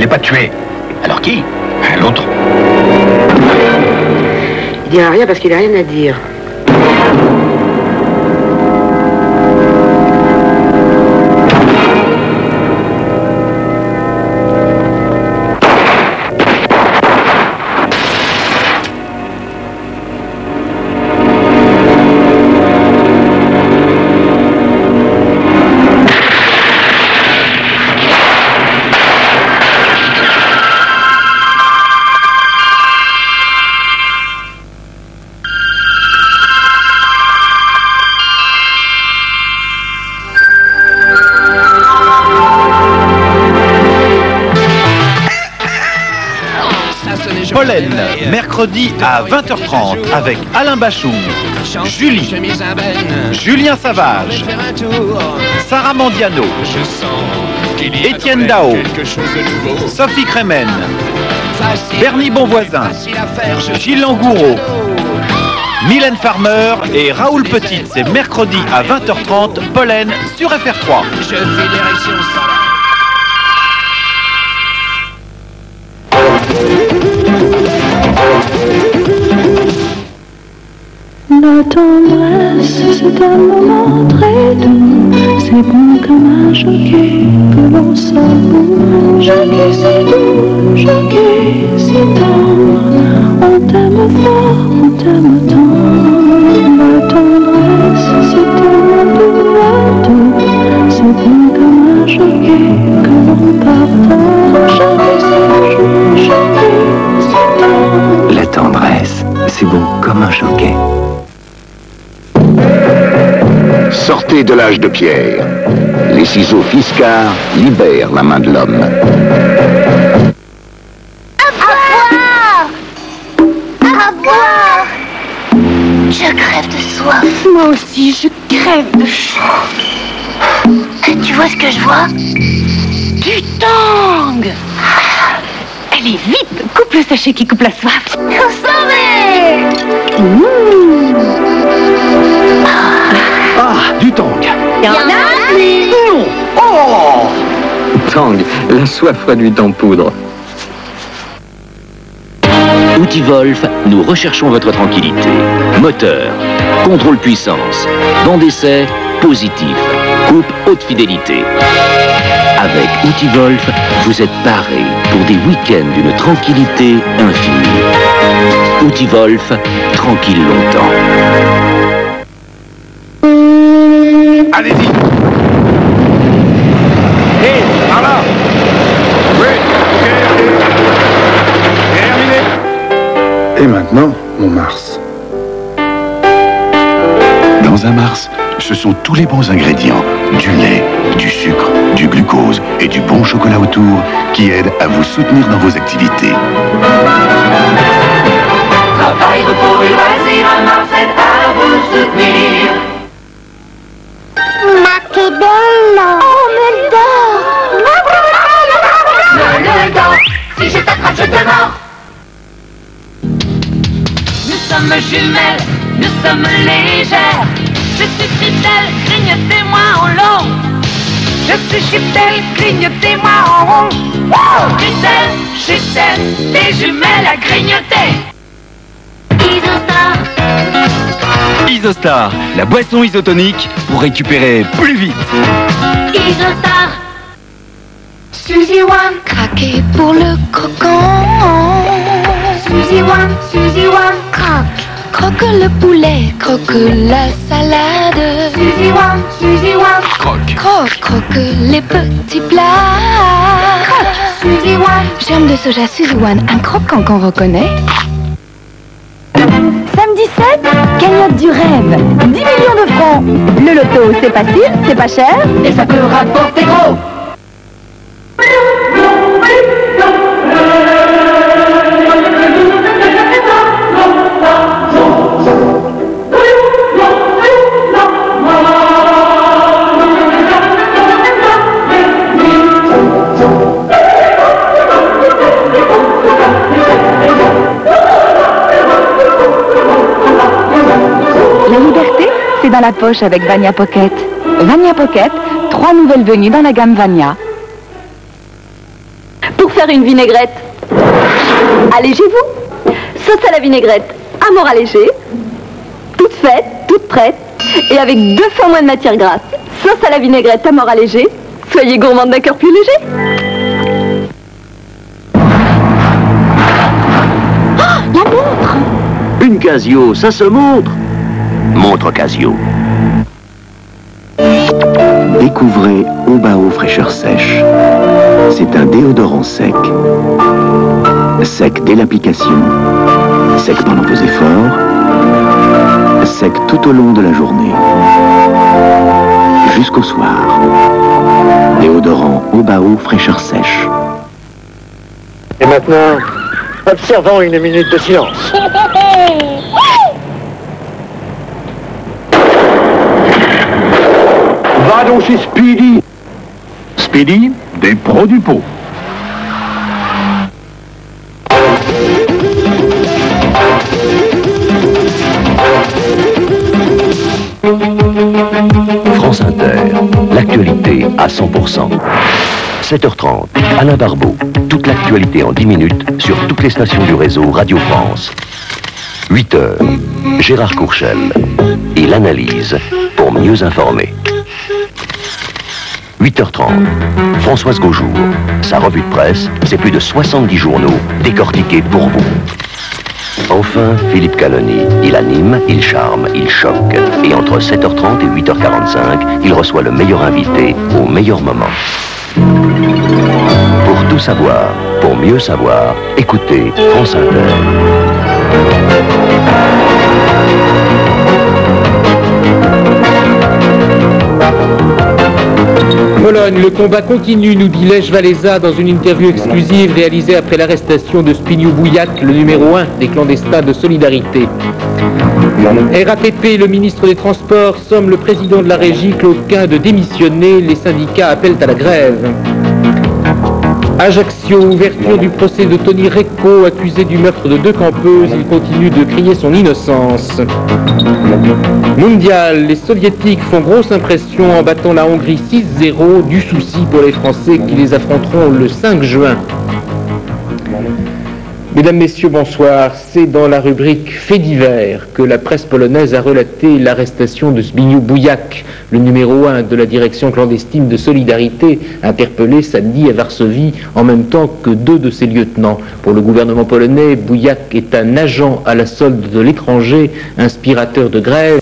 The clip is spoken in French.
l'ai pas tué. Alors qui? L'autre. Il dira rien parce qu'il n'a rien à dire. Pollen, mercredi à 20h30 avec Alain Bachung, Julie, Julien Savage, Sarah Mandiano, Étienne Dao, Sophie Crémen, Bernie Bonvoisin, Gilles Langoureau, Mylène Farmer et Raoul Petit. C'est mercredi à 20h30, Pollen sur FR3. La tendresse, c'est un moment très doux. C'est bon comme un jockey que l'on savoure. Jockey, c'est doux, jockey, c'est tendre. On t'aime fort, on t'aime tant. La tendresse, c'est un moment doux. C'est bon comme un jockey que l'on partage. Jockey, c'est doux, jockey, c'est tendre. La tendresse, c'est bon comme un jockey. Sortez de l'âge de pierre. Les ciseaux Fiskars libèrent la main de l'homme. À boire! À boire! Je crève de soif. Moi aussi, je crève de chaud. Tu vois ce que je vois? Du tang! Allez, vite! Coupe le sachet qui coupe la soif. Consommez! Ah, du tang. Il y en a plus! Non. Oh! Tang, la soif réduite en poudre. Outil Wolf, nous recherchons votre tranquillité. Moteur, contrôle puissance, banc d'essai, positif, coupe haute fidélité. Avec Outil Wolf, vous êtes paré pour des week-ends d'une tranquillité infinie. Outil Wolf, tranquille longtemps. Allez-y. Hé, par là. Oui, ok. Terminé. Et maintenant, mon Mars. Dans un Mars, ce sont tous les bons ingrédients, du lait, du sucre, du glucose et du bon chocolat autour qui aident à vous soutenir dans vos activités. Travail, repos et loisirs, un Mars aide à vous soutenir. Ma che bello! Oh, Le dent, si je t'attrape, je te mords. Nous sommes jumelles, nous sommes légères. Je suis fidèle, grignotez-moi en long. Je suis fidèle, grignotez-moi en rond. Fidèle, des jumelles à grignoter. Isostar. Isostar, la boisson isotonique pour récupérer plus vite. Isostar. Suzy One, craquer pour le croquant. Suzy One, croque. Croque le poulet, croque la salade. Suzy One, Croque. croque les petits plats. Croque. Suzy One, germe de soja Suzy One, un croquant qu'on reconnaît. Samedi 7, cagnotte du rêve. 10 millions de francs. Le loto, c'est facile, c'est pas cher. Et ça peut rapporter gros. La liberté, c'est dans la poche avec Vania Pocket. Vania Pocket, 3 nouvelles venues dans la gamme Vania. Pour faire une vinaigrette. Allégez-vous. Sauce à la vinaigrette à mort allégée, toute faite, toute prête, et avec 2 fois moins de matière grasse. Sauce à la vinaigrette à mort allégée. Soyez gourmande d'un cœur plus léger. Oh, la montre! Une Casio, ça se montre! Montre Casio. Découvrez Obao fraîcheur sèche. C'est un déodorant sec. Sec dès l'application, sec pendant vos efforts, sec tout au long de la journée, jusqu'au soir. Déodorant Obao fraîcheur sèche. Et maintenant, observons une minute de silence. Va donc chez Speedy. Speedy, des pros du pot. France Inter, l'actualité à 100%. 7h30, Alain Barbeau. Toute l'actualité en 10 minutes sur toutes les stations du réseau Radio France. 8h, Gérard Courchel. Et l'analyse pour mieux informer. 8h30, Françoise Gaujour. Sa revue de presse, c'est plus de 70 journaux décortiqués pour vous. Enfin, Philippe Caloni. Il anime, il charme, il choque. Et entre 7h30 et 8h45, il reçoit le meilleur invité au meilleur moment. Pour tout savoir, pour mieux savoir, écoutez France Inter. Pologne, le combat continue, nous dit Lech Walesa dans une interview exclusive réalisée après l'arrestation de Zbigniew Bujak, le numéro 1 des clandestins de Solidarité. RATP, le ministre des Transports, somme le président de la régie, Claude Quin, de démissionner. Les syndicats appellent à la grève. Ajaccio, ouverture du procès de Tony Recco, accusé du meurtre de 2 campeuses. Il continue de crier son innocence. Mondial, les soviétiques font grosse impression en battant la Hongrie 6-0, du souci pour les Français qui les affronteront le 5 juin. Mesdames, Messieurs, bonsoir. C'est dans la rubrique Faits divers que la presse polonaise a relaté l'arrestation de Zbigniew Bujak, le numéro 1 de la direction clandestine de Solidarité, interpellé samedi à Varsovie en même temps que 2 de ses lieutenants. Pour le gouvernement polonais, Bujak est un agent à la solde de l'étranger, inspirateur de grève.